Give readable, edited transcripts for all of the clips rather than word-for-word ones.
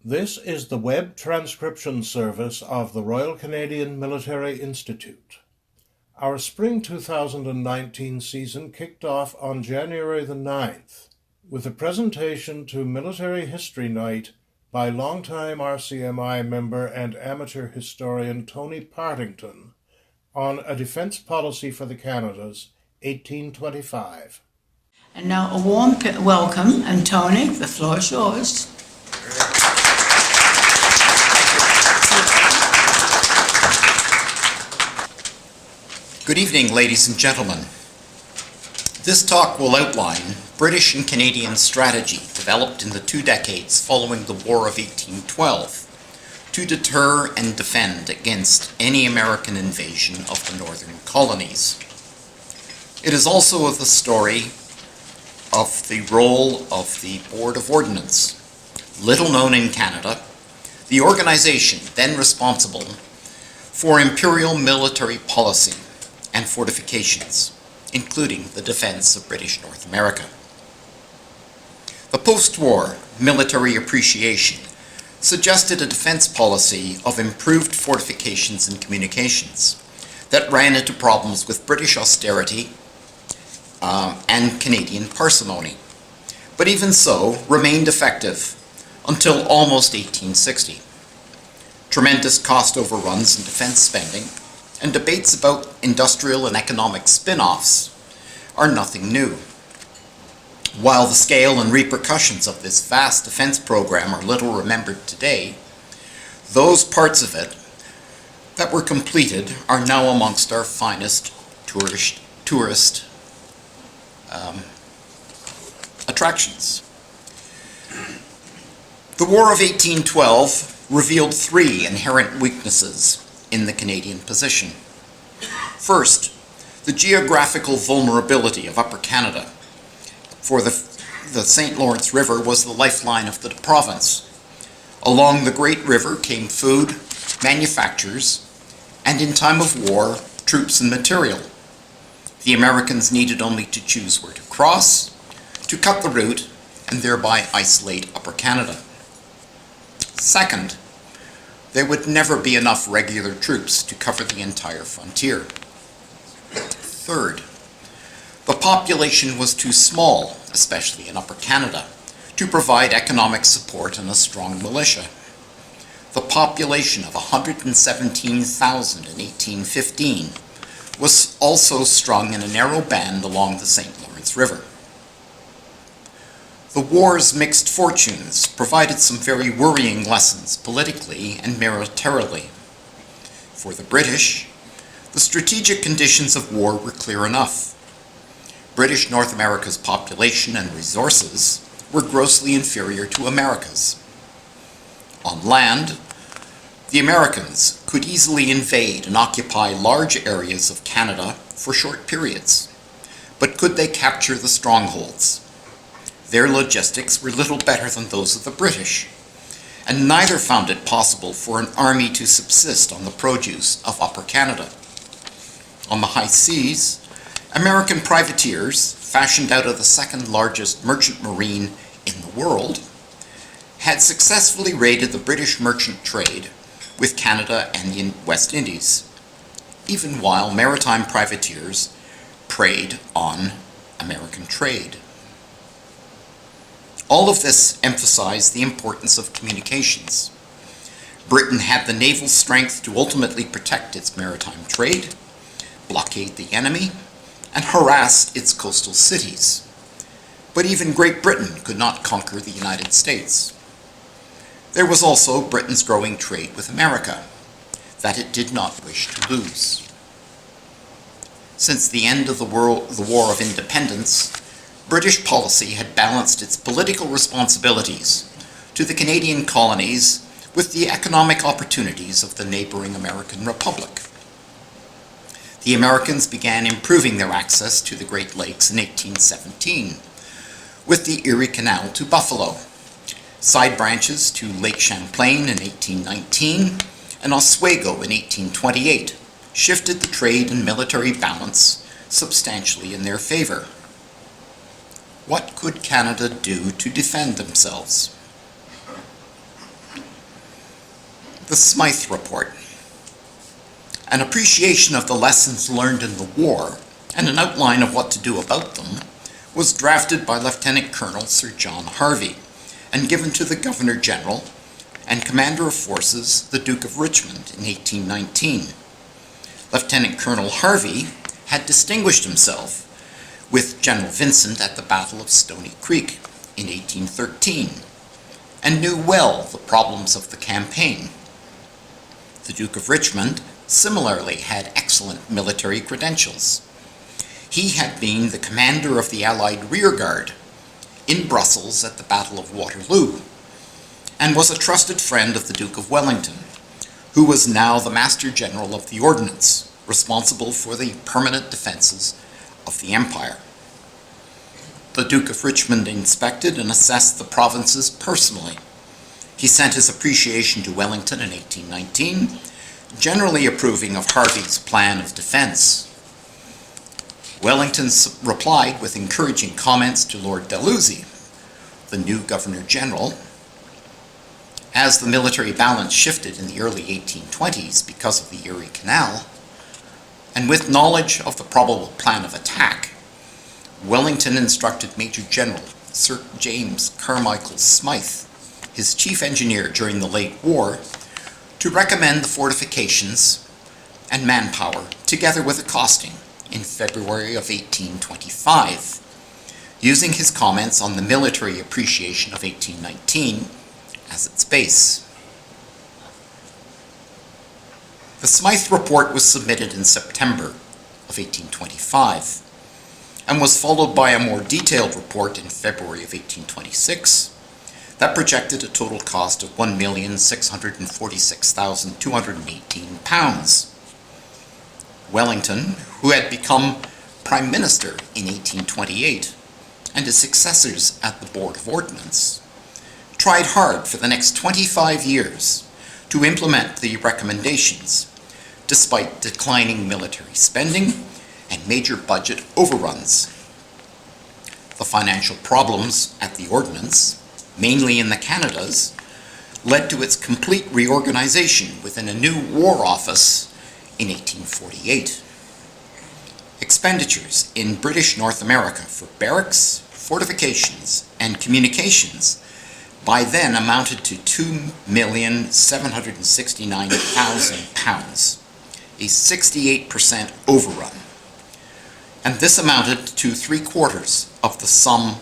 This is the web transcription service of the Royal Canadian Military Institute. Our spring 2019 season kicked off on January the 9th with a presentation to Military History Night by longtime RCMI member and amateur historian Tony Partington on a defense policy for the Canadas, 1825. And now a warm welcome, and Tony, the floor is yours. Good evening, ladies and gentlemen. This talk will outline British and Canadian strategy developed in the 2 decades following the War of 1812 to deter and defend against any American invasion of the northern colonies. It is also the story of the role of the Board of Ordnance, little known in Canada, the organization then responsible for imperial military policy and fortifications, including the defense of British North America. The post-war military appreciation suggested a defense policy of improved fortifications and communications that ran into problems with British austerity and Canadian parsimony, but even so remained effective until almost 1860. Tremendous cost overruns in defense spending and debates about industrial and economic spin-offs are nothing new. While the scale and repercussions of this vast defense program are little remembered today, those parts of it that were completed are now amongst our finest tourist attractions. The War of 1812 revealed 3 inherent weaknesses in the Canadian position. First, the geographical vulnerability of Upper Canada. For the St. Lawrence River was the lifeline of the province. Along the Great River came food, manufactures, and in time of war, troops and material. The Americans needed only to choose where to cross, to cut the route, and thereby isolate Upper Canada. Second, there would never be enough regular troops to cover the entire frontier. Third, the population was too small, especially in Upper Canada, to provide economic support and a strong militia. The population of 117,000 in 1815 was also strung in a narrow band along the St. Lawrence River. The war's mixed fortunes provided some very worrying lessons politically and militarily. For the British, the strategic conditions of war were clear enough. British North America's population and resources were grossly inferior to America's. On land, the Americans could easily invade and occupy large areas of Canada for short periods. But could they capture the strongholds? Their logistics were little better than those of the British, and neither found it possible for an army to subsist on the produce of Upper Canada. On the high seas, American privateers, fashioned out of the second largest merchant marine in the world, had successfully raided the British merchant trade with Canada and the West Indies, even while maritime privateers preyed on American trade. All of this emphasized the importance of communications. Britain had the naval strength to ultimately protect its maritime trade, blockade the enemy, and harass its coastal cities. But even Great Britain could not conquer the United States. There was also Britain's growing trade with America that it did not wish to lose. Since the end of the War of Independence, British policy had balanced its political responsibilities to the Canadian colonies with the economic opportunities of the neighboring American Republic. The Americans began improving their access to the Great Lakes in 1817 with the Erie Canal to Buffalo, side branches to Lake Champlain in 1819, and Oswego in 1828 shifted the trade and military balance substantially in their favor. What could Canada do to defend themselves? The Smyth Report. An appreciation of the lessons learned in the war and an outline of what to do about them was drafted by Lieutenant Colonel Sir John Harvey and given to the Governor General and Commander of Forces, the Duke of Richmond, in 1819. Lieutenant Colonel Harvey had distinguished himself with General Vincent at the Battle of Stony Creek in 1813 and knew well the problems of the campaign. The Duke of Richmond similarly had excellent military credentials. He had been the commander of the Allied rearguard in Brussels at the Battle of Waterloo and was a trusted friend of the Duke of Wellington, who was now the Master General of the Ordnance, responsible for the permanent defenses of the Empire. The Duke of Richmond inspected and assessed the provinces personally. He sent his appreciation to Wellington in 1819, generally approving of Harvey's plan of defense. Wellington replied with encouraging comments to Lord Dalhousie, the new Governor-General. As the military balance shifted in the early 1820s because of the Erie Canal, and with knowledge of the probable plan of attack, Wellington instructed Major General Sir James Carmichael Smyth, his chief engineer during the late war, to recommend the fortifications and manpower together with a costing in February of 1825, using his comments on the military appreciation of 1819 as its base. The Smyth Report was submitted in September of 1825 and was followed by a more detailed report in February of 1826 that projected a total cost of £1,646,218. Wellington, who had become Prime Minister in 1828, and his successors at the Board of Ordnance, tried hard for the next 25 years to implement the recommendations, despite declining military spending and major budget overruns. The financial problems at the Ordnance, mainly in the Canadas, led to its complete reorganization within a new War Office in 1848. Expenditures in British North America for barracks, fortifications, and communications by then amounted to £2,769,000, a 68% overrun. And this amounted to 3/4 of the sum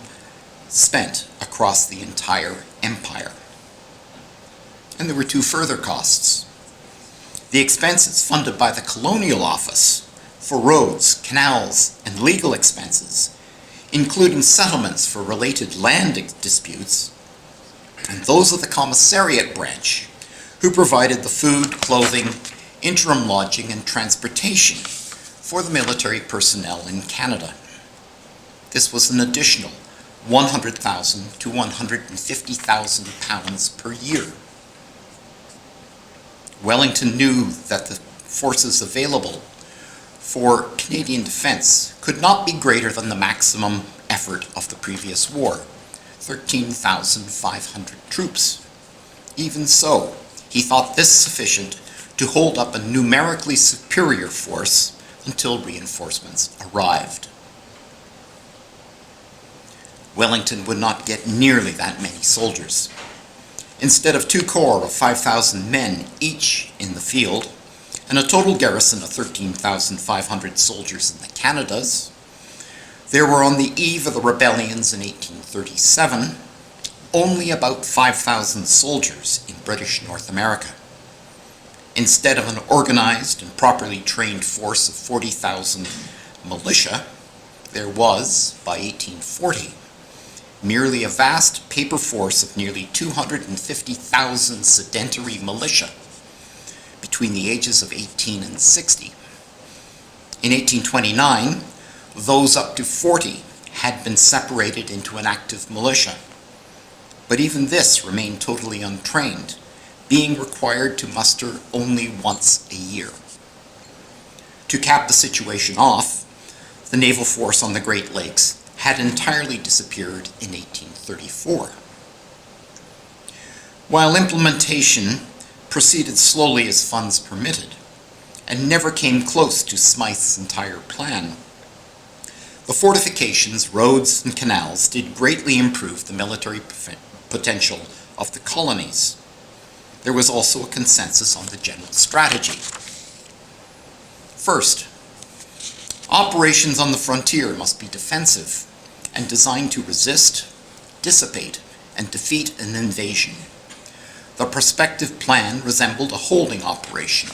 spent across the entire empire. And there were two further costs. The expenses funded by the Colonial Office for roads, canals, and legal expenses, including settlements for related land disputes, and those of the Commissariat branch, who provided the food, clothing, interim lodging, and transportation for the military personnel in Canada. This was an additional £100,000 to £150,000 per year. Wellington knew that the forces available for Canadian defense could not be greater than the maximum effort of the previous war, 13,500 troops. Even so, he thought this sufficient to hold up a numerically superior force until reinforcements arrived. Wellington would not get nearly that many soldiers. Instead of 2 corps of 5,000 men each in the field, and a total garrison of 13,500 soldiers in the Canadas, there were on the eve of the rebellions in 1837 only about 5,000 soldiers in British North America. Instead of an organized and properly trained force of 40,000 militia, there was, by 1840, merely a vast paper force of nearly 250,000 sedentary militia between the ages of 18 and 60. In 1829, those up to 40 had been separated into an active militia, but even this remained totally untrained, being required to muster only once a year. To cap the situation off, the naval force on the Great Lakes had entirely disappeared in 1834. While implementation proceeded slowly as funds permitted, and never came close to Smyth's entire plan. The fortifications, roads, and canals did greatly improve the military potential of the colonies. There was also a consensus on the general strategy. First, operations on the frontier must be defensive and designed to resist, dissipate, and defeat an invasion. The prospective plan resembled a holding operation,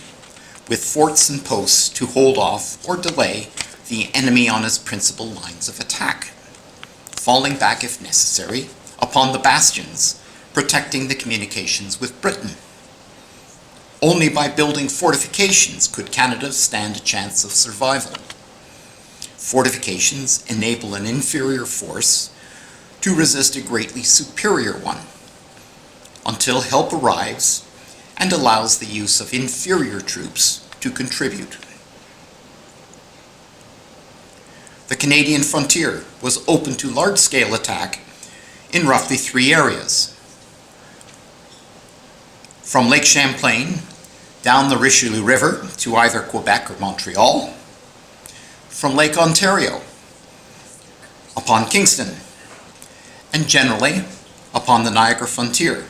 with forts and posts to hold off or delay the enemy on his principal lines of attack, falling back if necessary upon the bastions, protecting the communications with Britain. Only by building fortifications could Canada stand a chance of survival. Fortifications enable an inferior force to resist a greatly superior one, until help arrives and allows the use of inferior troops to contribute. The Canadian frontier was open to large-scale attack in roughly 3 areas. From Lake Champlain down the Richelieu River to either Quebec or Montreal, from Lake Ontario upon Kingston, and generally upon the Niagara frontier.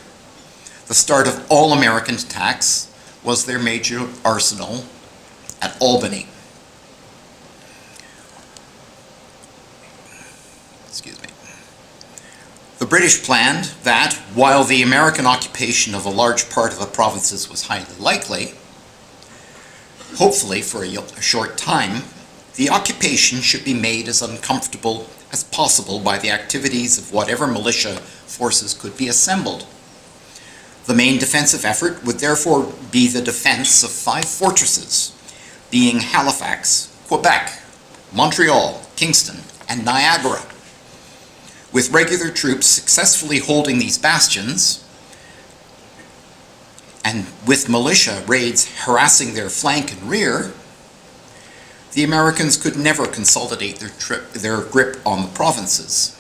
The start of all American attacks was their major arsenal at Albany. The British planned that, while the American occupation of a large part of the provinces was highly likely, hopefully for a short time, the occupation should be made as uncomfortable as possible by the activities of whatever militia forces could be assembled. The main defensive effort would therefore be the defense of 5 fortresses, being Halifax, Quebec, Montreal, Kingston, and Niagara. With regular troops successfully holding these bastions, and with militia raids harassing their flank and rear, the Americans could never consolidate their grip on the provinces.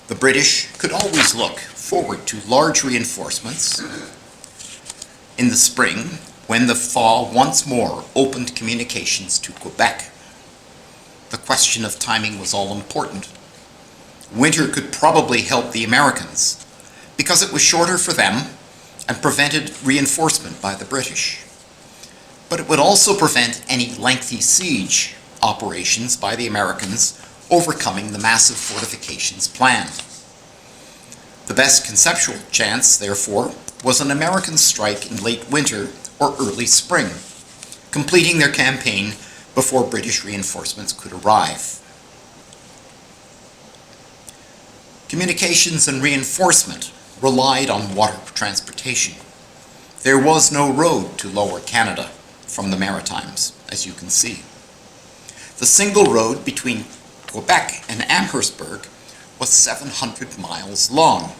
The British could always look forward to large reinforcements in the spring when the thaw once more opened communications to Quebec. The question of timing was all important. Winter could probably help the Americans because it was shorter for them and prevented reinforcement by the British. But it would also prevent any lengthy siege operations by the Americans overcoming the massive fortifications planned. The best conceptual chance, therefore, was an American strike in late winter or early spring, completing their campaign before British reinforcements could arrive. Communications and reinforcement relied on water transportation. There was no road to Lower Canada from the Maritimes, as you can see. The single road between Quebec and Amherstburg was 700 miles long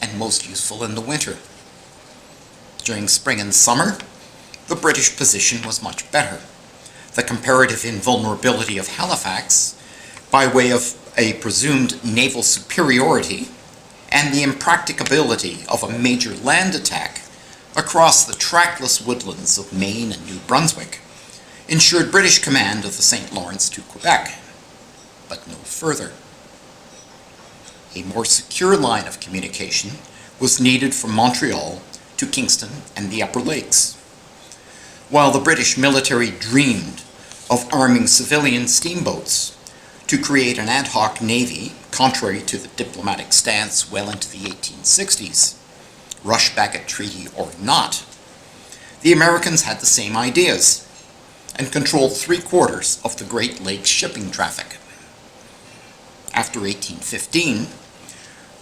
and most useful in the winter. During spring and summer, the British position was much better. The comparative invulnerability of Halifax, by way of a presumed naval superiority, and the impracticability of a major land attack across the trackless woodlands of Maine and New Brunswick, ensured British command of the St. Lawrence to Quebec, but no further. A more secure line of communication was needed from Montreal to Kingston and the Upper Lakes. While the British military dreamed of arming civilian steamboats to create an ad hoc navy, contrary to the diplomatic stance well into the 1860s, Rush-Bagot Treaty or not, the Americans had the same ideas and controlled 3/4 of the Great Lakes shipping traffic. After 1815,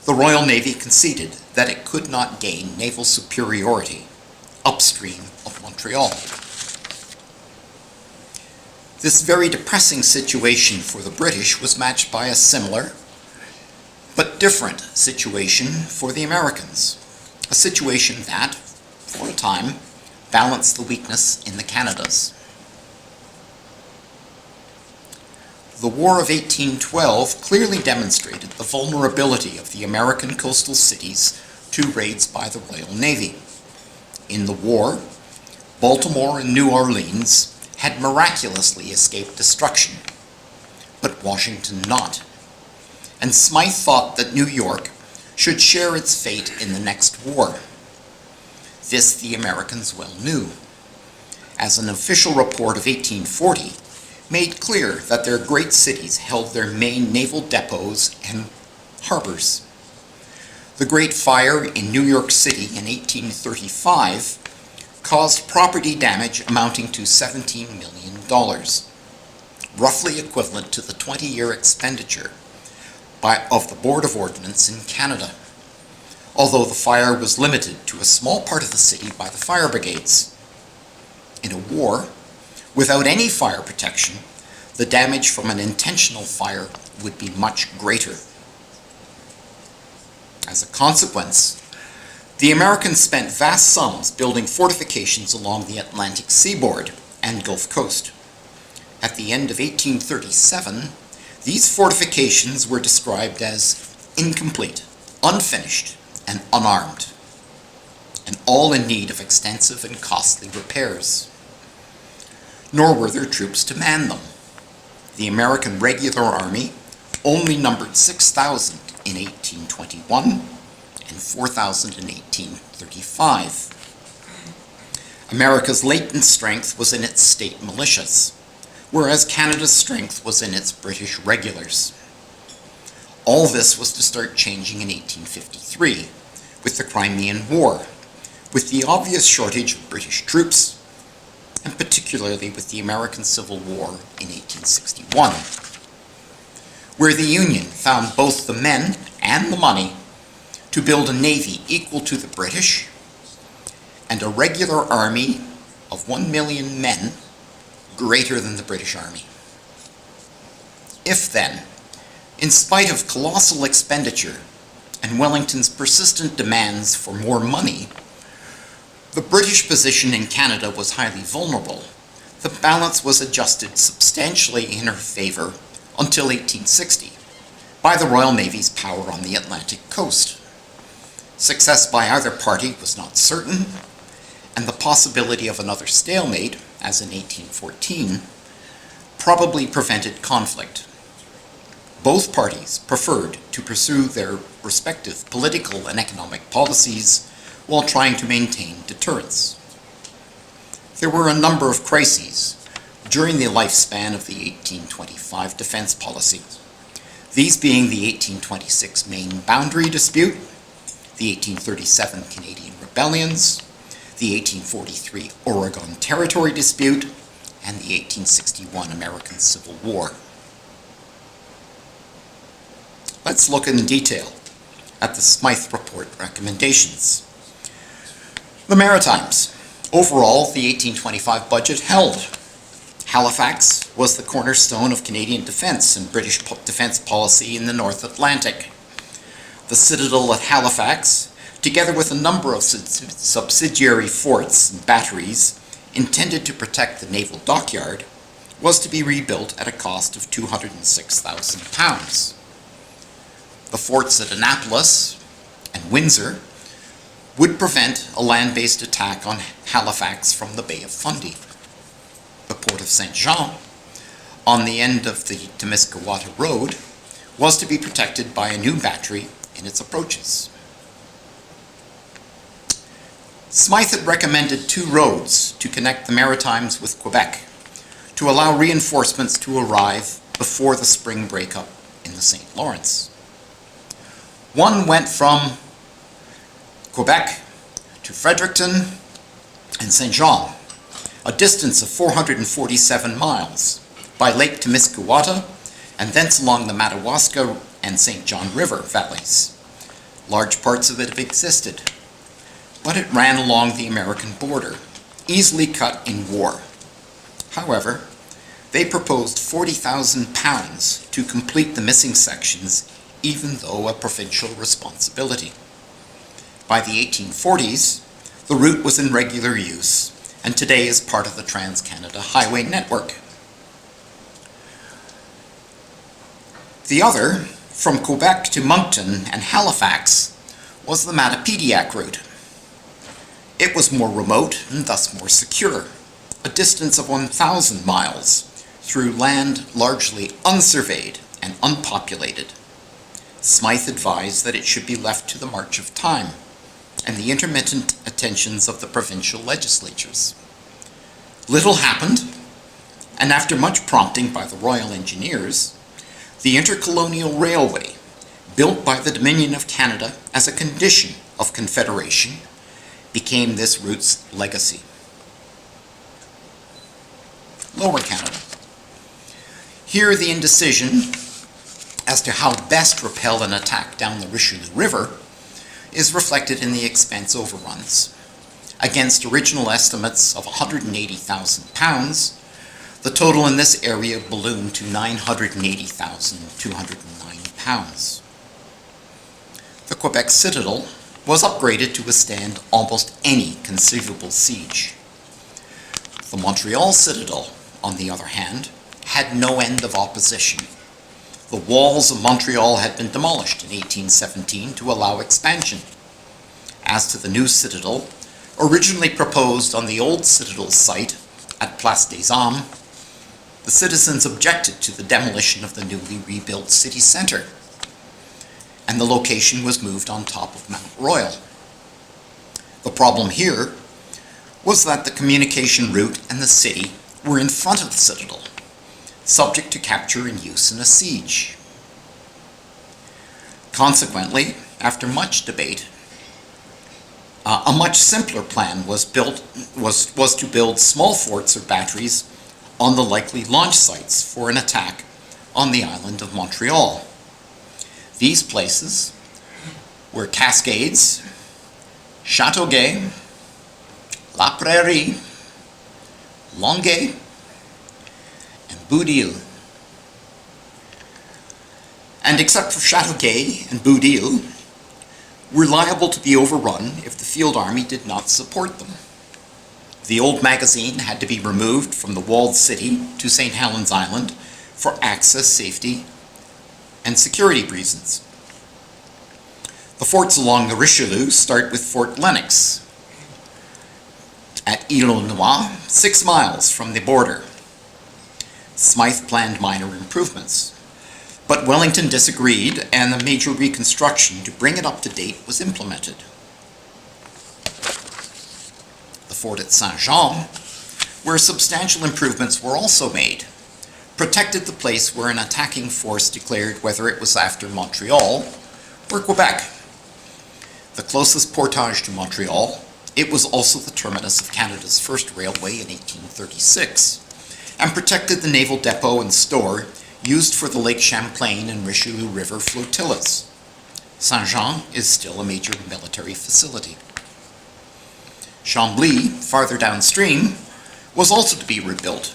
the Royal Navy conceded that it could not gain naval superiority upstream of Montreal. This very depressing situation for the British was matched by a similar but different situation for the Americans, a situation that, for a time, balanced the weakness in the Canadas. The War of 1812 clearly demonstrated the vulnerability of the American coastal cities to raids by the Royal Navy. In the war, Baltimore and New Orleans had miraculously escaped destruction, but Washington not. And Smyth thought that New York should share its fate in the next war. This the Americans well knew, as an official report of 1840 made clear that their great cities held their main naval depots and harbors. The Great Fire in New York City in 1835 caused property damage amounting to $17 million, roughly equivalent to the 20-year expenditure of the Board of Ordnance in Canada, although the fire was limited to a small part of the city by the fire brigades. In a war, without any fire protection, the damage from an intentional fire would be much greater. As a consequence, the Americans spent vast sums building fortifications along the Atlantic seaboard and Gulf Coast. At the end of 1837, these fortifications were described as incomplete, unfinished, and unarmed, and all in need of extensive and costly repairs. Nor were there troops to man them. The American regular army only numbered 6,000 in 1821 and 4,000 in 1835. America's latent strength was in its state militias, whereas Canada's strength was in its British regulars. All this was to start changing in 1853 with the Crimean War, with the obvious shortage of British troops, and particularly with the American Civil War in 1861, where the Union found both the men and the money to build a navy equal to the British and a regular army of 1 million men greater than the British Army. If then, in spite of colossal expenditure and Wellington's persistent demands for more money, the British position in Canada was highly vulnerable, the balance was adjusted substantially in her favor until 1860 by the Royal Navy's power on the Atlantic coast. Success by either party was not certain, and the possibility of another stalemate, as in 1814, probably prevented conflict. Both parties preferred to pursue their respective political and economic policies while trying to maintain deterrence. There were a number of crises during the lifespan of the 1825 defense policy, these being the 1826 Maine boundary dispute, the 1837 Canadian rebellions, the 1843 Oregon Territory dispute, and the 1861 American Civil War. Let's look in detail at the Smyth Report recommendations. The Maritimes. Overall, the 1825 budget held. Halifax was the cornerstone of Canadian defense and British defense policy in the North Atlantic. The citadel at Halifax, together with a number of subsidiary forts and batteries intended to protect the naval dockyard, was to be rebuilt at a cost of £206,000. The forts at Annapolis and Windsor would prevent a land-based attack on Halifax from the Bay of Fundy. The port of St. Jean, on the end of the Temiscawata Road, was to be protected by a new battery in its approaches. Smyth had recommended 2 roads to connect the Maritimes with Quebec to allow reinforcements to arrive before the spring breakup in the St. Lawrence. One went from Quebec to Fredericton and St. Jean, a distance of 447 miles, by Lake Temiscawata and thence along the Madawaska and St. John River valleys. Large parts of it have existed, but it ran along the American border, easily cut in war. However, they proposed £40,000 to complete the missing sections, even though a provincial responsibility. By the 1840s, the route was in regular use, and today is part of the Trans-Canada Highway Network. The other, from Quebec to Moncton and Halifax, was the Mattapiediac route. It was more remote and thus more secure, a distance of 1,000 miles through land largely unsurveyed and unpopulated. Smyth advised that it should be left to the march of time and the intermittent attentions of the provincial legislatures. Little happened, and after much prompting by the Royal Engineers, the Intercolonial Railway, built by the Dominion of Canada as a condition of Confederation, became this route's legacy. Lower Canada. Here the indecision as to how best repel an attack down the Richelieu River is reflected in the expense overruns. Against original estimates of £180,000, the total in this area ballooned to £980,209. The Quebec citadel was upgraded to withstand almost any conceivable siege. The Montreal citadel, on the other hand, had no end of opposition. The walls of Montreal had been demolished in 1817 to allow expansion. As to the new citadel, originally proposed on the old citadel site at Place des Armes, the citizens objected to the demolition of the newly rebuilt city centre, and the location was moved on top of Mount Royal. The problem here was that the communication route and the city were in front of the citadel, subject to capture and use in a siege. Consequently, after much debate, a much simpler plan was to build small forts or batteries on the likely launch sites for an attack on the island of Montreal. These places were Cascades, Châteauguay, La Prairie, Longueuil, and Boudil. And except for Châteauguay and Boudil, were liable to be overrun if the field army did not support them. The old magazine had to be removed from the walled city to St. Helens Island for access, safety, and security reasons. The forts along the Richelieu start with Fort Lennox at Île-aux-Noix, 6 miles from the border. Smyth planned minor improvements, but Wellington disagreed, and a major reconstruction to bring it up to date was implemented. The fort at Saint-Jean, where substantial improvements were also made, protected the place where an attacking force declared whether it was after Montreal or Quebec. The closest portage to Montreal, it was also the terminus of Canada's first railway in 1836, and protected the naval depot and store used for the Lake Champlain and Richelieu River flotillas. Saint-Jean is still a major military facility. Chambly, farther downstream, was also to be rebuilt,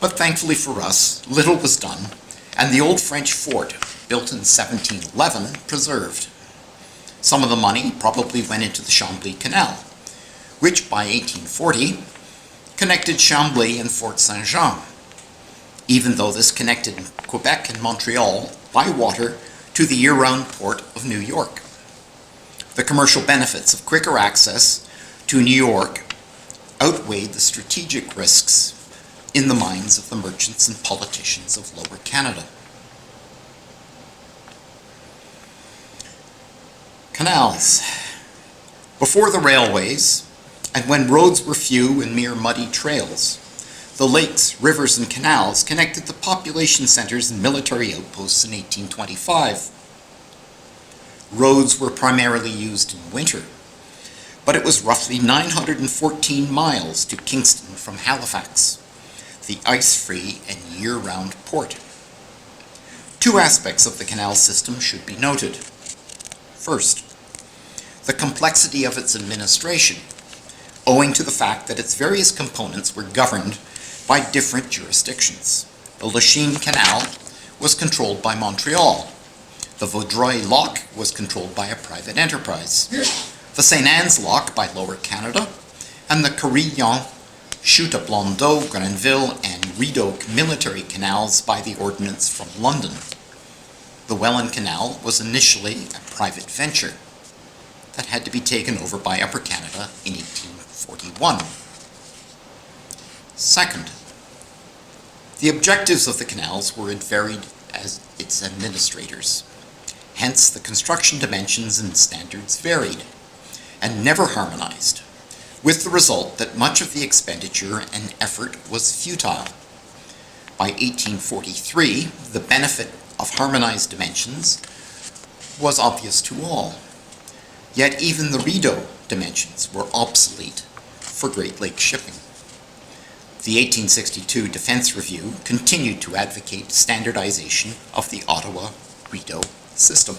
but thankfully for us, little was done, and the old French fort, built in 1711, preserved. Some of the money probably went into the Chambly Canal, which by 1840 connected Chambly and Fort Saint-Jean, even though this connected Quebec and Montreal by water to the year-round port of New York. The commercial benefits of quicker access to New York outweighed the strategic risks in the minds of the merchants and politicians of Lower Canada. Canals. Before the railways, and when roads were few and mere muddy trails, the lakes, rivers, and canals connected the population centers and military outposts in 1825. Roads were primarily used in winter, but it was roughly 914 miles to Kingston from Halifax, the ice-free and year-round port. Two aspects of the canal system should be noted. First, the complexity of its administration, owing to the fact that its various components were governed by different jurisdictions. The Lachine Canal was controlled by Montreal. The Vaudreuil Lock was controlled by a private enterprise. The St. Anne's Lock by Lower Canada, and the Carillon, Chute à Blondeau, Grenville, and Rideau military canals by the Ordnance from London. The Welland Canal was initially a private venture that had to be taken over by Upper Canada in 18 1841. Second, the objectives of the canals were varied as its administrators. Hence, the construction dimensions and standards varied and never harmonized, with the result that much of the expenditure and effort was futile. By 1843, the benefit of harmonized dimensions was obvious to all. Yet even the Rideau dimensions were obsolete for Great Lakes shipping. The 1862 Defense Review continued to advocate standardization of the Ottawa-Rideau system.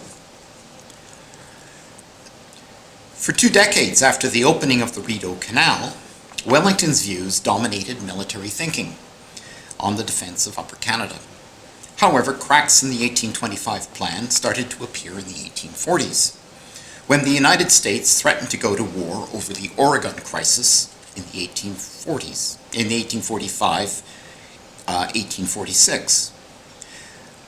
For 2 decades after the opening of the Rideau Canal, Wellington's views dominated military thinking on the defense of Upper Canada. However, cracks in the 1825 plan started to appear in the 1840s, when the United States threatened to go to war over the Oregon crisis in the 1840s, in 1845-1846.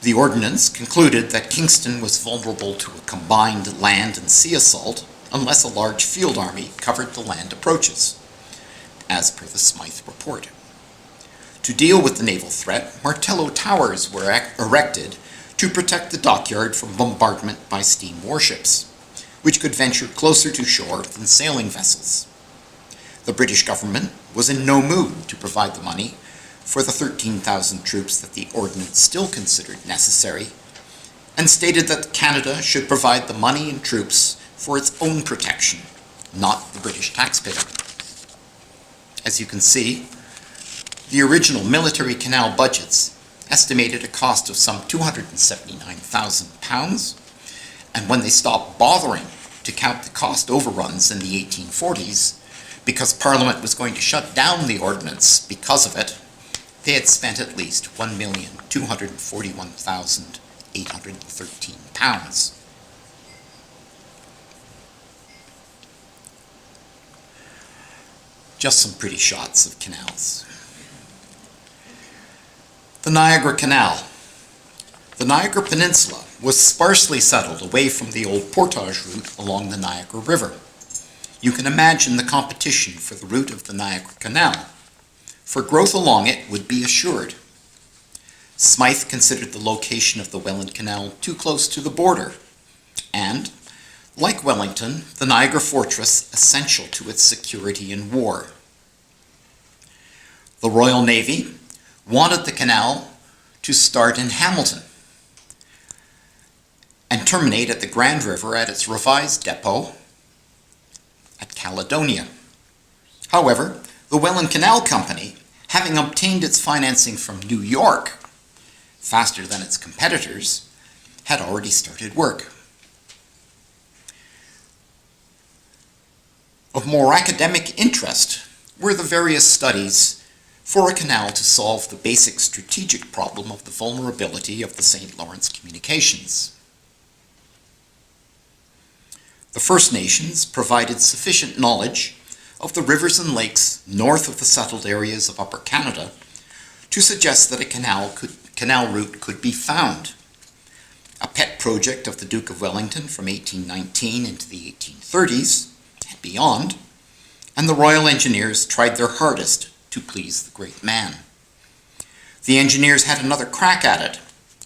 The ordinance concluded that Kingston was vulnerable to a combined land and sea assault unless a large field army covered the land approaches, as per the Smyth report. To deal with the naval threat, Martello towers were erected to protect the dockyard from bombardment by steam warships, which could venture closer to shore than sailing vessels. The British government was in no mood to provide the money for the 13,000 troops that the ordinance still considered necessary, and stated that Canada should provide the money and troops for its own protection, not the British taxpayer. As you can see, the original military canal budgets estimated a cost of some £279,000, and when they stopped bothering to count the cost overruns in the 1840s, because Parliament was going to shut down the ordinance because of it, they had spent at least £1,241,813. Just some pretty shots of canals. The Niagara Canal. The Niagara Peninsula was sparsely settled away from the old portage route along the Niagara River. You can imagine the competition for the route of the Niagara Canal, for growth along it would be assured. Smyth considered the location of the Welland Canal too close to the border, and, like Wellington, the Niagara Fortress essential to its security in war. The Royal Navy wanted the canal to start in Hamilton and terminate at the Grand River at its revised depot at Caledonia. However, the Welland Canal Company, having obtained its financing from New York faster than its competitors, had already started work. Of more academic interest were the various studies for a canal to solve the basic strategic problem of the vulnerability of the St. Lawrence communications. The First Nations provided sufficient knowledge of the rivers and lakes north of the settled areas of Upper Canada to suggest that a canal route could be found. A pet project of the Duke of Wellington from 1819 into the 1830s and beyond, and the Royal Engineers tried their hardest to please the great man. The engineers had another crack at it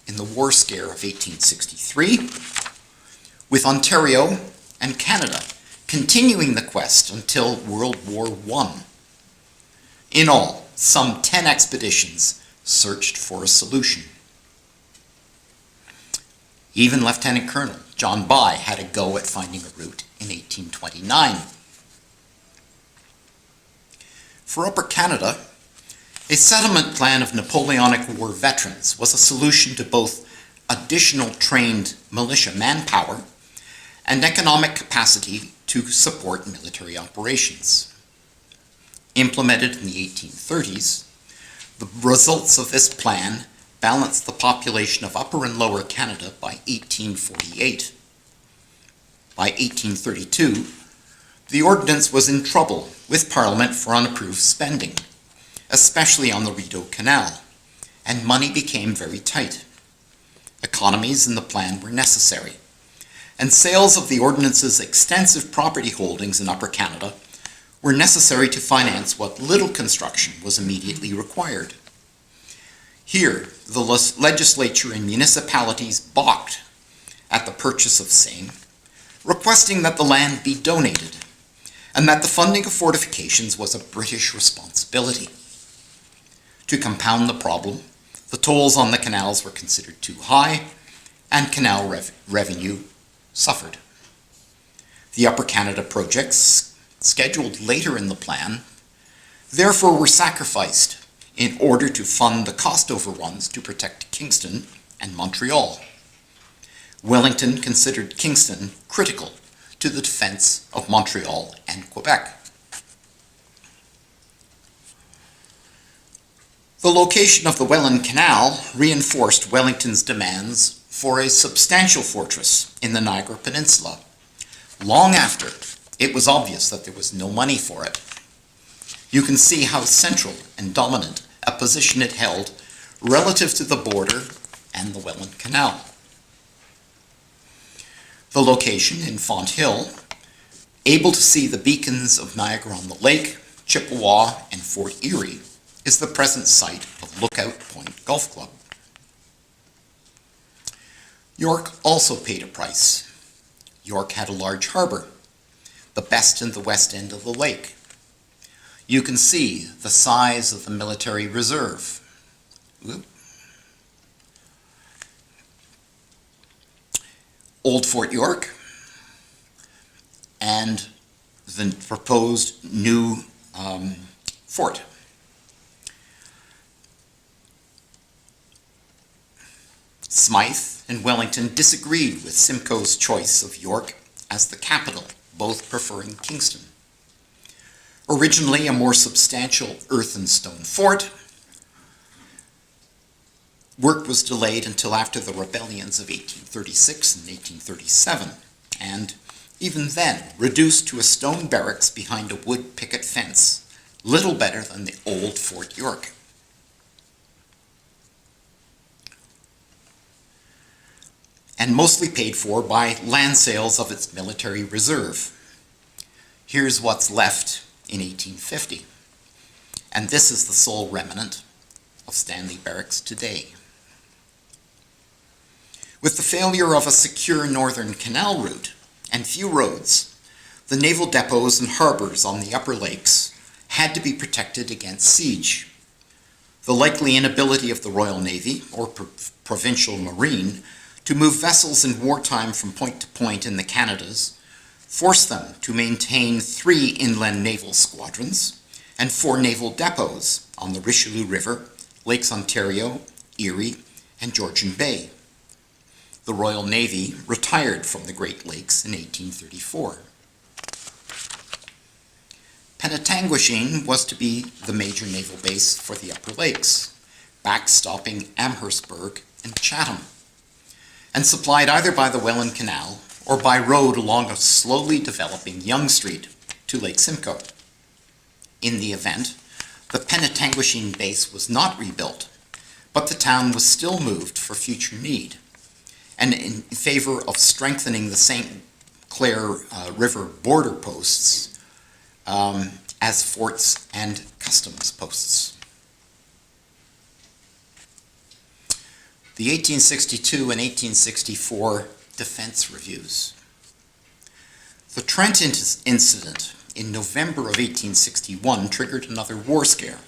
in the war scare of 1863, with Ontario and Canada continuing the quest until World War I. In all, some 10 expeditions searched for a solution. Even Lieutenant Colonel John By had a go at finding a route in 1829. For Upper Canada, a settlement plan of Napoleonic War veterans was a solution to both additional trained militia manpower and economic capacity to support military operations. Implemented in the 1830s, the results of this plan balanced the population of Upper and Lower Canada by 1848. By 1832, the ordinance was in trouble with Parliament for unapproved spending, especially on the Rideau Canal, and money became very tight. Economies in the plan were necessary, and sales of the ordinance's extensive property holdings in Upper Canada were were necessary to finance what little construction was immediately required. Here, the legislature and municipalities balked at the purchase of same, requesting that the land be donated and that the funding of fortifications was a British responsibility. To compound the problem, the tolls on the canals were considered too high, and canal revenue suffered. The Upper Canada projects, scheduled later in the plan, therefore were sacrificed in order to fund the cost overruns to protect Kingston and Montreal. Wellington considered Kingston critical to the defense of Montreal and Quebec. The location of the Welland Canal reinforced Wellington's demands for a substantial fortress in the Niagara Peninsula, long after it was obvious that there was no money for it. You can see how central and dominant a position it held relative to the border and the Welland Canal. The location in Fonthill, able to see the beacons of Niagara-on-the-Lake, Chippewa, and Fort Erie, is the present site of Lookout Point Golf Club. York also paid a price. York had a large harbor, the best in the west end of the lake. You can see the size of the military reserve. Old Fort York and the proposed new fort. Smyth and Wellington disagreed with Simcoe's choice of York as the capital, both preferring Kingston. Originally a more substantial earth and stone fort, work was delayed until after the rebellions of 1836 and 1837, and even then reduced to a stone barracks behind a wood picket fence, little better than the old Fort York. And mostly paid for by land sales of its military reserve. Here's what's left in 1850, and this is the sole remnant of Stanley Barracks today. With the failure of a secure northern canal route and few roads, the naval depots and harbors on the upper lakes had to be protected against siege. The likely inability of the Royal Navy or Provincial Marine to move vessels in wartime from point to point in the Canadas forced them to maintain 3 inland naval squadrons and 4 naval depots on the Richelieu River, Lakes Ontario, Erie, and Georgian Bay. The Royal Navy retired from the Great Lakes in 1834. Penetanguishene was to be the major naval base for the Upper Lakes, backstopping Amherstburg and Chatham, and supplied either by the Welland Canal or by road along a slowly developing Yonge Street to Lake Simcoe. In the event, the Penetanguishene base was not rebuilt, but the town was still moved for future need, and in favor of strengthening the St. Clair River border posts as forts and customs posts. The 1862 and 1864 defense reviews. The Trent incident in November of 1861 triggered another war scare,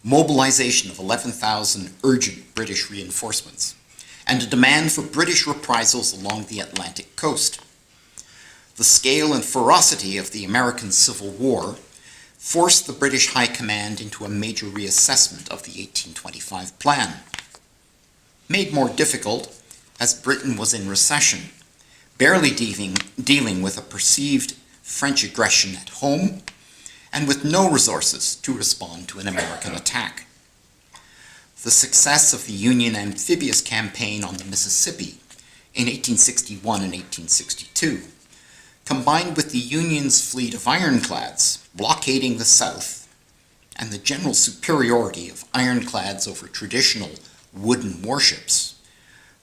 mobilization of 11,000 urgent British reinforcements, and a demand for British reprisals along the Atlantic coast. The scale and ferocity of the American Civil War forced the British High Command into a major reassessment of the 1825 plan. Made more difficult as Britain was in recession, barely dealing with a perceived French aggression at home, and with no resources to respond to an American attack. The success of the Union amphibious campaign on the Mississippi in 1861 and 1862, combined with the Union's fleet of ironclads blockading the South, and the general superiority of ironclads over traditional wooden warships,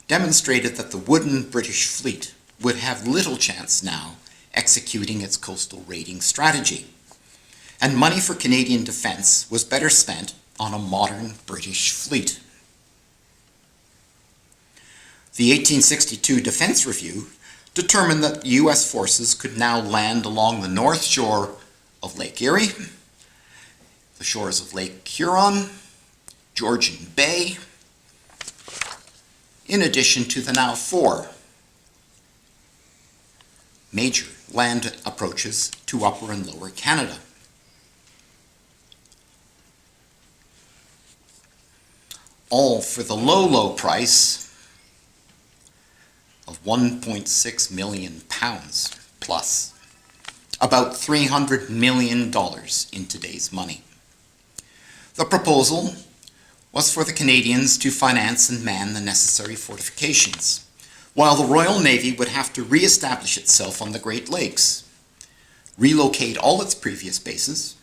demonstrated that the wooden British fleet would have little chance now executing its coastal raiding strategy, and money for Canadian defence was better spent on a modern British fleet. The 1862 Defence Review determined that U.S. forces could now land along the north shore of Lake Erie, the shores of Lake Huron, Georgian Bay, in addition to the now 4 major land approaches to Upper and Lower Canada. All for the low price of £1.6 million plus, about $300 million in today's money. The proposal was for the Canadians to finance and man the necessary fortifications, while the Royal Navy would have to re-establish itself on the Great Lakes, relocate all its previous bases,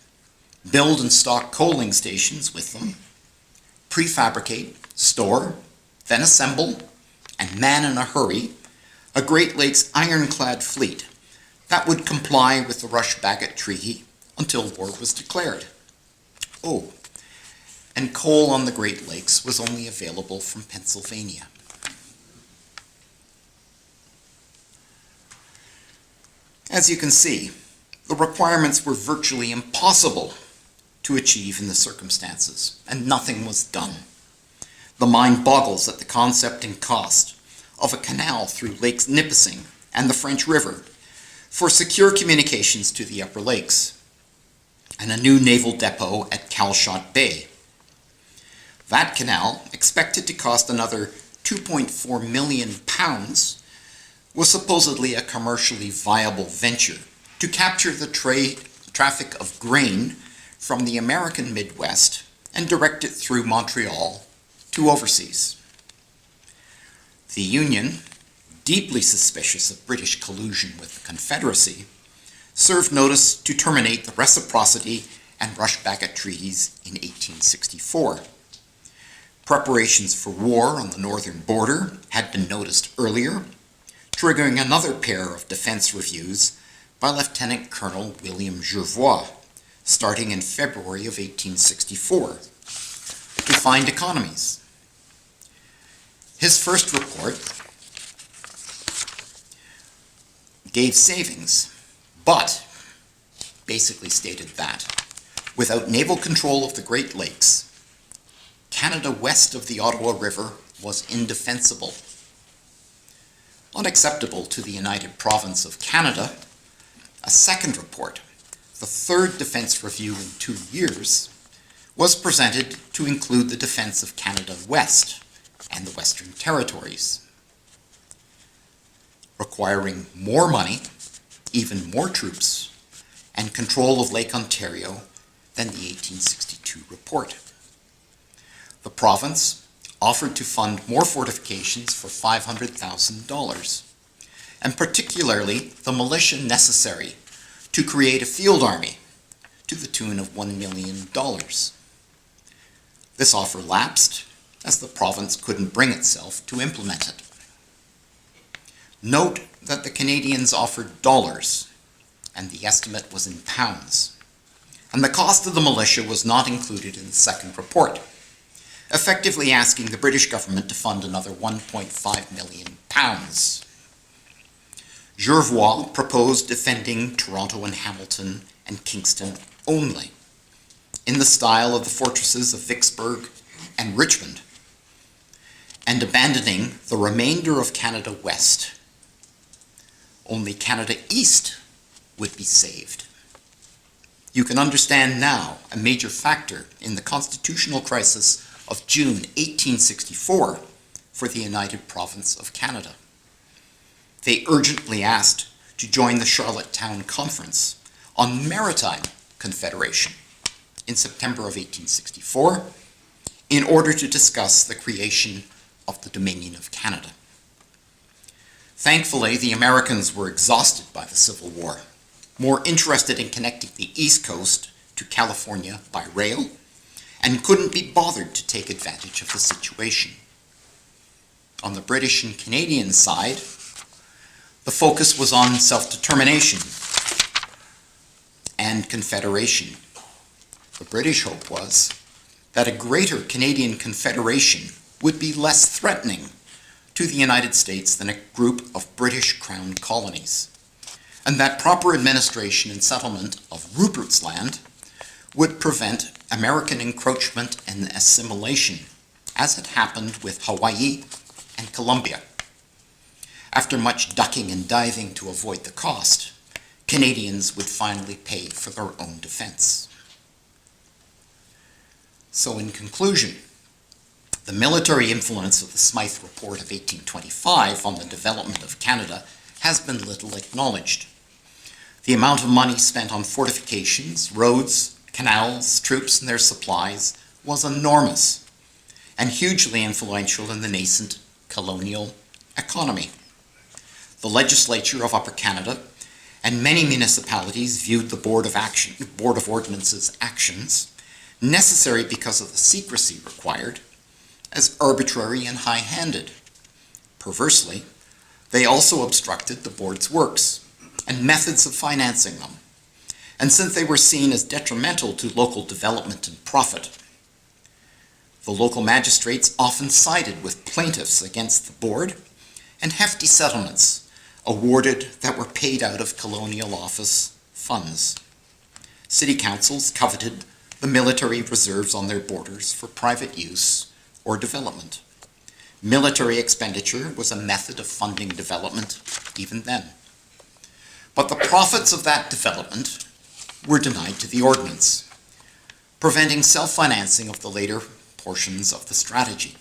build and stock coaling stations with them, prefabricate, store, then assemble, and man in a hurry a Great Lakes ironclad fleet that would comply with the Rush-Bagot Treaty until war was declared. Oh, and coal on the Great Lakes was only available from Pennsylvania. As you can see, the requirements were virtually impossible to achieve in the circumstances, and nothing was done. The mind boggles at the concept and cost of a canal through Lakes Nipissing and the French River for secure communications to the Upper Lakes, and a new naval depot at Calshot Bay. That canal, expected to cost another £2.4 million, was supposedly a commercially viable venture to capture the traffic of grain from the American Midwest and direct it through Montreal to overseas. The Union, deeply suspicious of British collusion with the Confederacy, served notice to terminate the reciprocity and Rush-Bagot treaties in 1864. Preparations for war on the northern border had been noticed earlier, triggering another pair of defense reviews by Lieutenant Colonel William Gervois, starting in February of 1864, to find economies. His first report gave savings, but basically stated that without naval control of the Great Lakes, Canada west of the Ottawa River was indefensible. Unacceptable to the United Province of Canada, a second report, the third defense review in 2 years, was presented to include the defense of Canada West and the Western Territories, requiring more money, even more troops, and control of Lake Ontario than the 1862 report. The province offered to fund more fortifications for $500,000, and particularly the militia necessary to create a field army to the tune of $1 million. This offer lapsed as the province couldn't bring itself to implement it. Note that the Canadians offered dollars, and the estimate was in pounds, and the cost of the militia was not included in the second report, effectively asking the British government to fund another £1.5 million. Gervois proposed defending Toronto and Hamilton and Kingston only, in the style of the fortresses of Vicksburg and Richmond, and abandoning the remainder of Canada West. Only Canada East would be saved. You can understand now a major factor in the constitutional crisis of June 1864 for the United Province of Canada. They urgently asked to join the Charlottetown Conference on Maritime Confederation in September of 1864 in order to discuss the creation of the Dominion of Canada. Thankfully, the Americans were exhausted by the Civil War, more interested in connecting the East Coast to California by rail, and couldn't be bothered to take advantage of the situation. On the British and Canadian side, the focus was on self-determination and confederation The British hope was that a greater Canadian Confederation would be less threatening to the United States than a group of British Crown colonies, and that proper administration and settlement of Rupert's Land would prevent American encroachment and assimilation, as had happened with Hawaii and Colombia. After much ducking and diving to avoid the cost, Canadians would finally pay for their own defense. So in conclusion, the military influence of the Smyth Report of 1825 on the development of Canada has been little acknowledged. The amount of money spent on fortifications, roads, canals, troops, and their supplies was enormous and hugely influential in the nascent colonial economy. The legislature of Upper Canada and many municipalities viewed the Board of Ordnance's actions, necessary because of the secrecy required, as arbitrary and high-handed. Perversely, they also obstructed the board's works and methods of financing them, and since they were seen as detrimental to local development and profit, the local magistrates often sided with plaintiffs against the board, and hefty settlements awarded that were paid out of colonial office funds. City councils coveted the military reserves on their borders for private use or development. Military expenditure was a method of funding development even then. But the profits of that development were denied to the ordnance, preventing self-financing of the later portions of the strategy.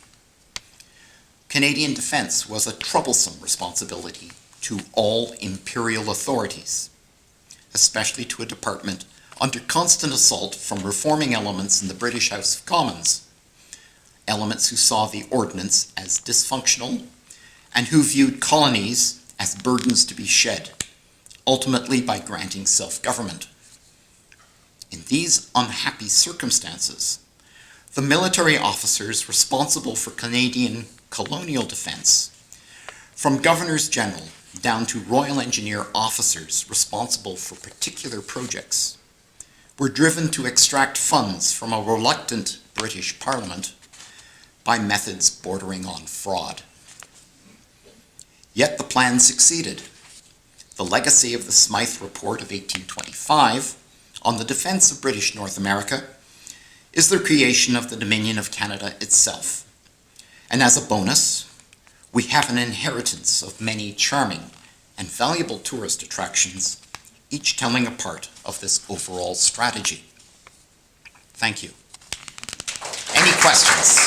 Canadian defense was a troublesome responsibility to all imperial authorities, especially to a department under constant assault from reforming elements in the British House of Commons, elements who saw the ordnance as dysfunctional and who viewed colonies as burdens to be shed, ultimately by granting self-government. In these unhappy circumstances, the military officers responsible for Canadian colonial defense, from governors general down to Royal Engineer officers responsible for particular projects, were driven to extract funds from a reluctant British Parliament by methods bordering on fraud. Yet the plan succeeded. The legacy of the Smyth Report of 1825 on the defense of British North America is the creation of the Dominion of Canada itself. And as a bonus, we have an inheritance of many charming and valuable tourist attractions, each telling a part of this overall strategy. Thank you. Any questions?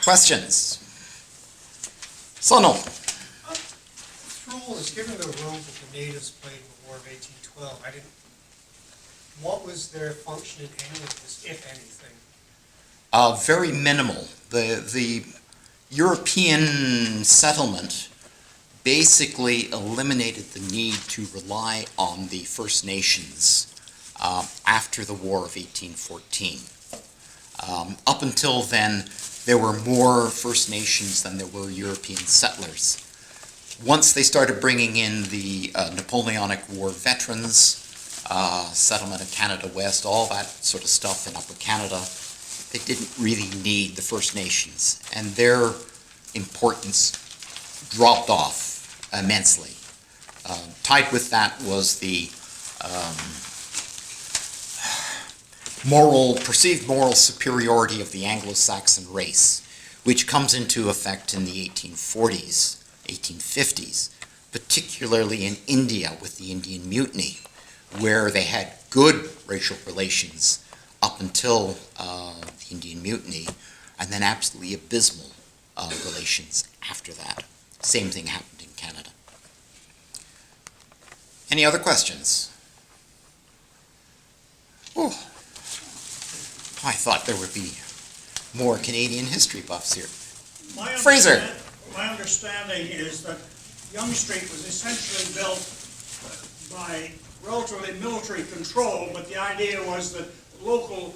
Questions? Sono. This role is given the role that the natives played in the War of 1812. What was their function in any of this, if anything? Very minimal. The European settlement basically eliminated the need to rely on the First Nations after the War of 1814. Up until then, there were more First Nations than there were European settlers. Once they started bringing in the Napoleonic War veterans, settlement of Canada West, all that sort of stuff in Upper Canada, they didn't really need the First Nations, and their importance dropped off immensely. Tied with that was the perceived moral superiority of the Anglo-Saxon race, which comes into effect in the 1840s, 1850s, particularly in India with the Indian Mutiny, where they had good racial relations up until the Indian Mutiny, and then absolutely abysmal relations after that. Same thing happened in Canada. Any other questions? Oh, I thought there would be more Canadian history buffs here. Fraser. My understanding is that Yonge Street was essentially built by relatively military control, but the idea was that local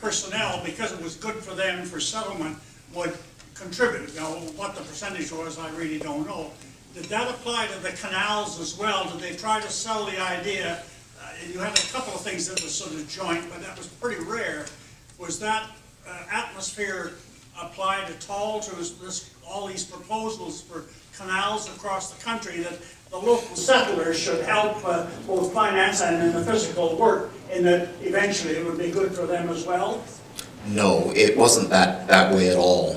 personnel, because it was good for them for settlement, would contribute. Now, what the percentage was, I really don't know. did that apply to the canals as well? Did they try to sell the idea? You had a couple of things that was sort of joint, but that was pretty rare. Was that atmosphere applied at all to all these proposals for canals across the country, that the local settlers should help both finance and in the physical work, and that eventually it would be good for them as well? No, it wasn't that way at all.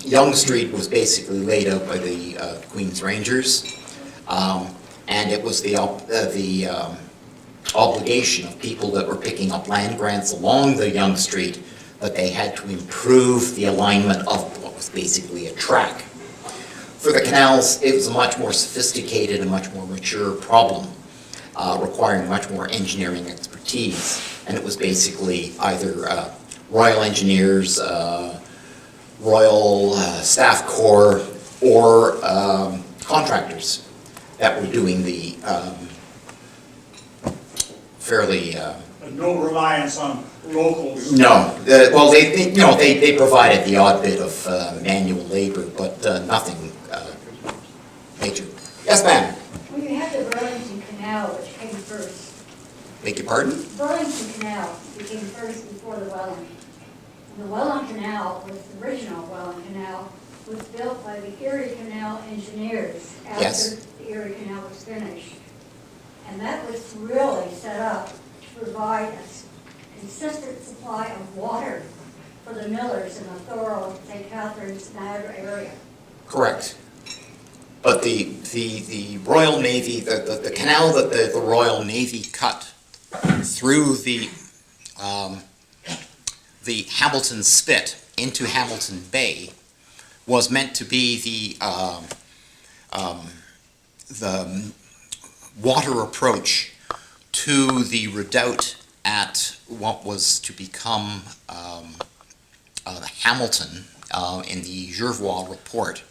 Yonge Street was basically laid out by the Queen's Rangers, and it was the obligation of people that were picking up land grants along the Yonge Street that they had to improve the alignment of what was basically a track. For the canals, it was a much more sophisticated and much more mature problem, requiring much more engineering expertise, and it was basically either Royal Engineers, Royal Staff Corps, or contractors that were doing the fairly. No reliance on locals. No, well, they provided the odd bit of manual labor, but nothing major. Yes, ma'am. Well, you have the Burlington Canal, which came first. Beg your pardon? Burlington Canal became first before the Welland. The Welland Canal was the original Welland Canal, was built by the Erie Canal engineers after Yes. the Erie Canal was finished. And that was really set up to provide a consistent supply of water for the millers in the Thorold, St. Catharines, Niagara area. Correct. But the Royal Navy, the canal that the Royal Navy cut through the Hamilton Spit into Hamilton Bay was meant to be the water approach to the redoubt at what was to become Hamilton in the Jervois report.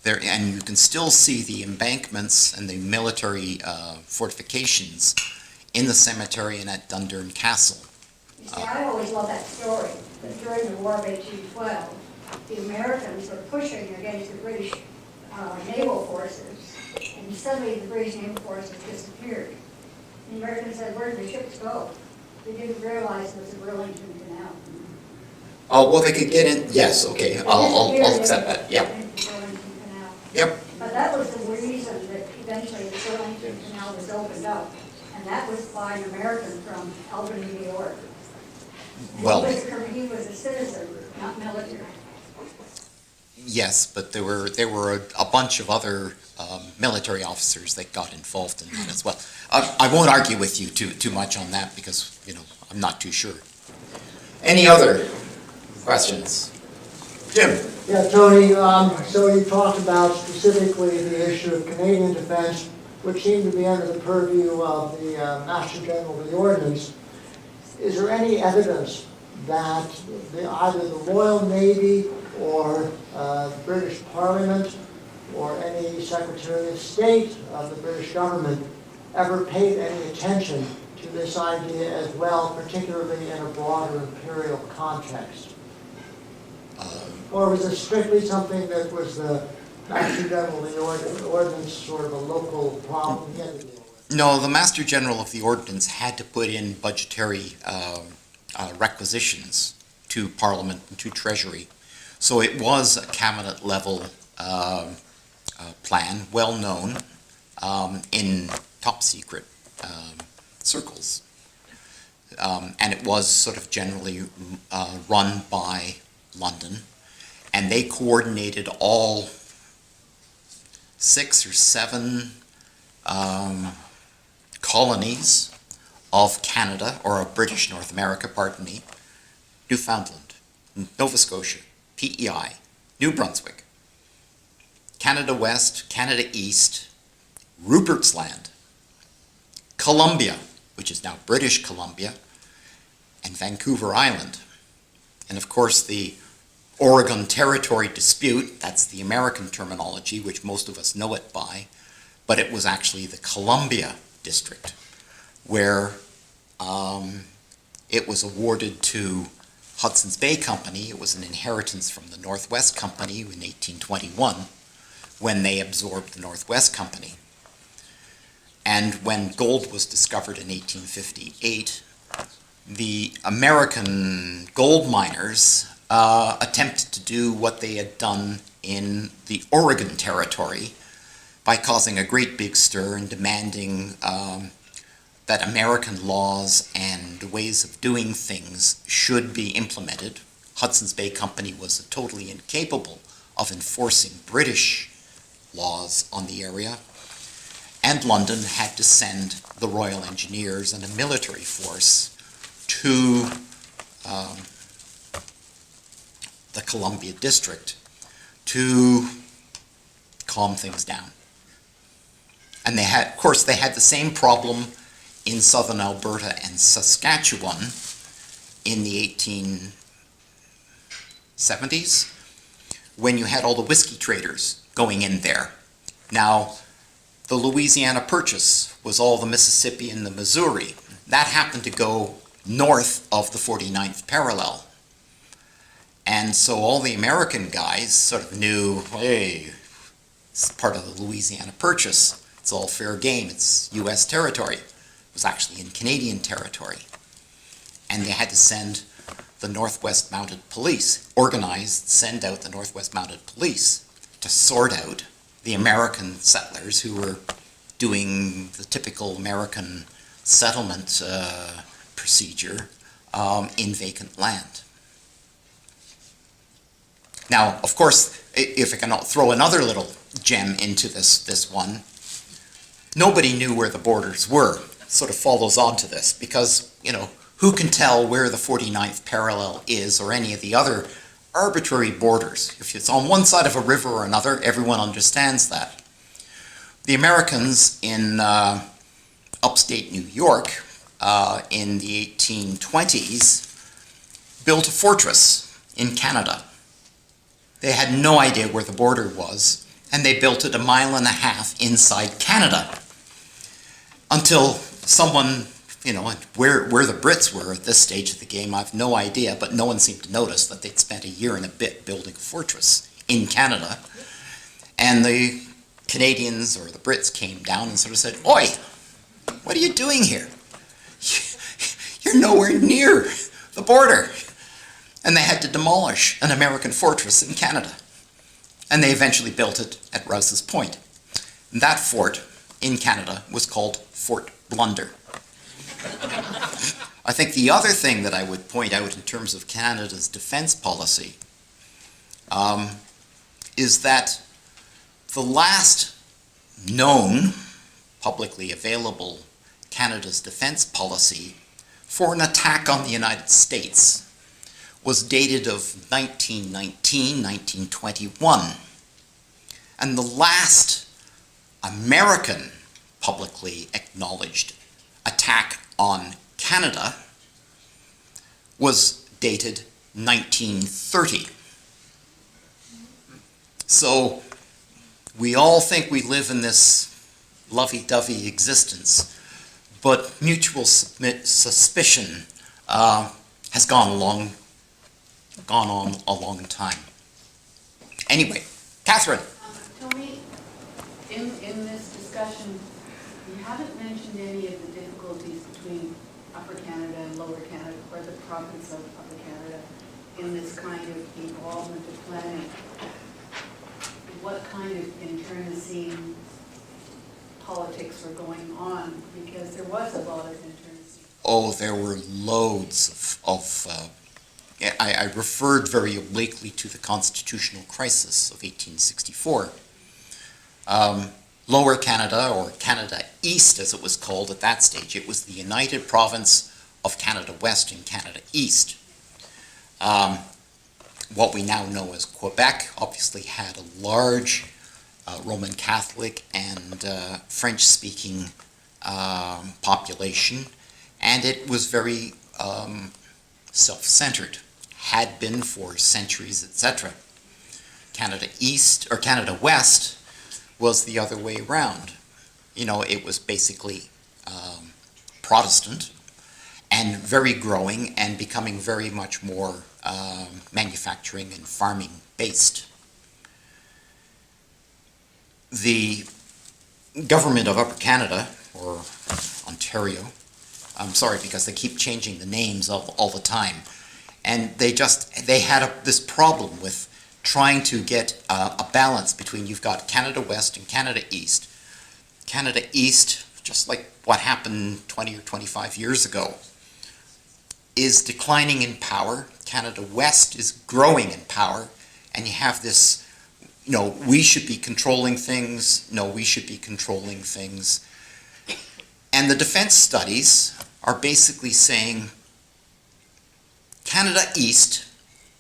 There, and you can still see the embankments and the military fortifications in the cemetery and at Dundurn Castle. You see, I always love that story, that during the War of 1812, the Americans were pushing against the British naval forces, and suddenly the British naval forces disappeared. The Americans said, where did the ships go? They didn't realize it was the Burlington Canal. Oh, well, they could get in, yes, okay, I'll accept that, yep. Yep. But that was the reason that eventually the Burlington Canal was opened up, and that was by an American from Albany, New York. And Well, he was a citizen, not military. yes, but there were a bunch of other military officers that got involved in that as well. I won't argue with you too much on that because, I'm not too sure. Any other questions? Jim? Yeah, Tony, so you talked about specifically the issue of Canadian defense, which seemed to be under the purview of the Master General of the Ordnance. Is there any evidence that either the Royal Navy or the British Parliament or any Secretary of State of the British government ever paid any attention to this idea as well, particularly in a broader imperial context? Or was it strictly something that was the Master General of the Ordnance, sort of a local problem he had to deal with? No, the Master General of the Ordnance had to put in budgetary requisitions to Parliament and to Treasury. So it was a cabinet level plan, well known in top secret circles. And it was sort of generally run by London. And they coordinated all 6 or 7 colonies of Canada, or of British North America, pardon me, Newfoundland, Nova Scotia, PEI, New Brunswick, Canada West, Canada East, Rupert's Land, Columbia, which is now British Columbia, and Vancouver Island. And of course the Oregon Territory dispute, that's the American terminology, which most of us know it by, but it was actually the Columbia District, where it was awarded to Hudson's Bay Company. It was an inheritance from the Northwest Company in 1821, when they absorbed the Northwest Company. And when gold was discovered in 1858, the American gold miners attempted to do what they had done in the Oregon Territory by causing a great big stir and demanding that American laws and ways of doing things should be implemented. Hudson's Bay Company was totally incapable of enforcing British laws on the area, and London had to send the Royal Engineers and a military force to the Columbia District to calm things down. And they had, of course, they had the same problem in southern Alberta and Saskatchewan in the 1870s, when you had all the whiskey traders going in there. Now, the Louisiana Purchase was all the Mississippi and the Missouri. That happened to go north of the 49th parallel. And so all the American guys sort of knew, hey, it's part of the Louisiana Purchase. It's all fair game. It's U.S. territory. It was actually in Canadian territory. And they had to send the Northwest Mounted Police, send out the Northwest Mounted Police to sort out the American settlers who were doing the typical American settlement procedure in vacant land. Now, of course, if I can throw another little gem into this one, nobody knew where the borders were. It sort of follows on to this because, you know, who can tell where the 49th parallel is or any of the other arbitrary borders? If it's on one side of a river or another, everyone understands that. The Americans in upstate New York in the 1820s built a fortress in Canada. They had no idea where the border was, and they built it 1.5 miles inside Canada until someone, you know, where the Brits were at this stage of the game, I have no idea, but no one seemed to notice that they'd spent a year and a bit building a fortress in Canada. And the Canadians or the Brits came down and sort of said, "Oi, what are you doing here? You're nowhere near the border." And they had to demolish an American fortress in Canada. And they eventually built it at Rouse's Point. And that fort in Canada was called Fort Blunder. I think the other thing that I would point out in terms of Canada's defense policy is that the last known, publicly available Canada's defense policy for an attack on the United States was dated of 1919, 1921. And the last American publicly acknowledged attack on Canada was dated 1930. So we all think we live in this lovey-dovey existence, but mutual suspicion has gone on a long time. Anyway, Catherine. Tony, in this discussion, you haven't mentioned any of the difficulties between Upper Canada and Lower Canada, or the province of Upper Canada, in this kind of involvement of planning. What kind of internecine politics were going on? Because there was a lot of internecine. Oh, there were loads of I referred very obliquely to the constitutional crisis of 1864. Lower Canada, or Canada East as it was called at that stage, it was the United Province of Canada West and Canada East. What we now know as Quebec obviously had a large Roman Catholic and French-speaking population, and it was very self-centered, had been for centuries, etc. Canada East, or Canada West, was the other way around. You know, it was basically Protestant and very growing and becoming very much more manufacturing and farming based. the government of Upper Canada, or Ontario, I'm sorry because they keep changing the names all the time, and they had this problem with trying to get a balance between, you've got Canada West and Canada East. Canada East, just like what happened 20 or 25 years ago, is declining in power. Canada West is growing in power, and you have this, we should be controlling things, no, we should be controlling things. And the defense studies are basically saying Canada East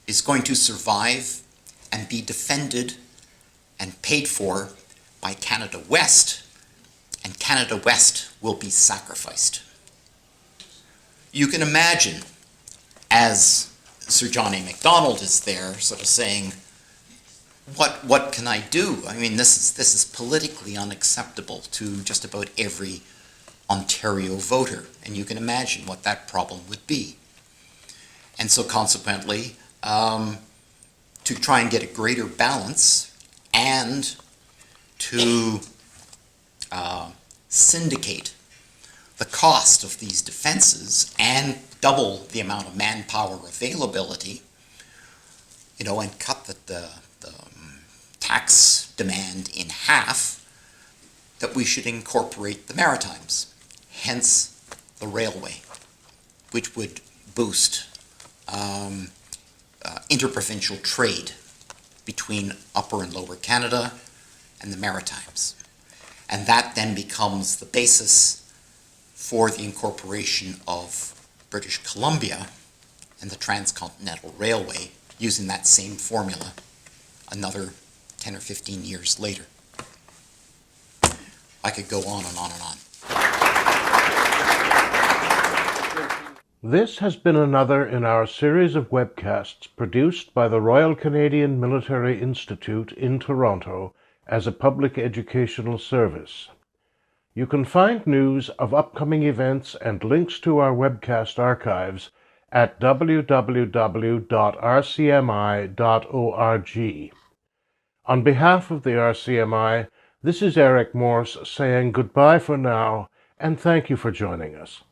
is going to survive and be defended and paid for by Canada West, and Canada West will be sacrificed. You can imagine, as Sir John A. Macdonald is there, sort of saying, what can I do? I mean, this is politically unacceptable to just about every Ontario voter, and you can imagine what that problem would be. And so consequently, to try and get a greater balance and to syndicate the cost of these defenses and double the amount of manpower availability, and cut the tax demand in half, that we should incorporate the Maritimes, hence the railway, which would boost interprovincial trade between Upper and Lower Canada and the Maritimes. And that then becomes the basis for the incorporation of British Columbia and the Transcontinental Railway, using that same formula another 10 or 15 years later. I could go on and on and on. This has been another in our series of webcasts produced by the Royal Canadian Military Institute in Toronto as a public educational service. You can find news of upcoming events and links to our webcast archives at www.rcmi.org. On behalf of the RCMI, this is Eric Morse saying goodbye for now, and thank you for joining us.